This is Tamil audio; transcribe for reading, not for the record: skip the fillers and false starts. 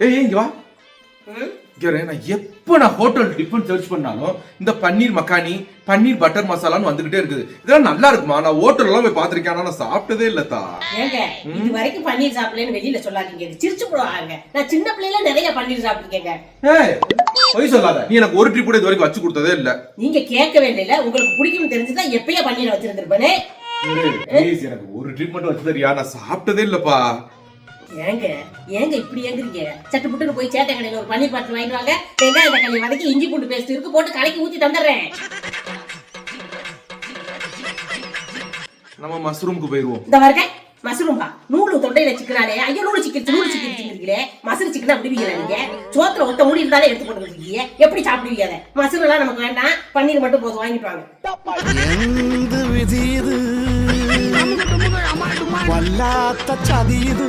ஏய் இங்க வா. நான் எப்ப நான் ஹோட்டல் டிஃபன் சர்ச் பண்ணாலும் இந்த பன்னீர் மக்கானி பன்னீர் பட்டர் மசாலான்னு வந்துகிட்டே இருக்குது. இதெல்லாம் நல்லா இருக்குமா? நான் ஹோட்டல் எல்லாம் போய் பாத்திருக்கேன், ஆனா நான் சாப்பிட்டதே இல்லத்தா. ஏங்க இது வரைக்கும் பன்னீர் சாப்பிடலன்னு வெளியில சொல்லாதீங்க, சிரிச்சு போடுவாங்க. நான் சின்ன பிள்ளைல நிறைய பன்னீர் சாப்பிட்டுருக்கேங்க. ஏய் போய் சொல்லாத, நீ எனக்கு ஒரு ட்ரிப் கூட இது வரைக்கும் வச்சு கொடுத்ததே இல்ல. நீங்க கேட்கவே இல்ல, உங்களுக்கு பிடிக்கும்னு தெரிஞ்சுதான் எப்பயே பன்னீர் வச்சிருந்திருப்பேனே. எனக்கு ஒரு ட்ரிப் மட்டும் வச்சு தரியா? நான் சாப்பிட்டதே இல்லப்பா. ஏங்க ஏங்க இப்படி ஏங்குறீங்க? சட்டு புட்டுன்னு போய் சேட்டை கடையில ஒரு பன்னீர் பாட்டில் வாங்கிட்டு வாங்க. வெங்காய தக்காளி வதக்கி இஞ்சி பூண்டு பேஸ்ட் இருக்கு, போட்டு கலக்கி ஊத்தி தந்துடுறேன். நம்ம மஷ்ரூமுக்கு போயிருவோம். இந்த வருங்க மஷ்ரூம்பா, நூலு தொண்டையில சிக்கனாலே. ஐயோ நூலு சிக்கன் மசரு சிக்கன் அப்படி நீங்க சோத்துல ஒத்த மூடி இருந்தாலே எடுத்து போட்டு இருக்கீங்க. எப்படி சாப்பிடுவீங்க அதை? மசரு எல்லாம் நமக்கு வேண்டாம், பன்னீர் மட்டும் போதும், வாங்கிட்டு வாங்க. வல்லாத்த சதியுது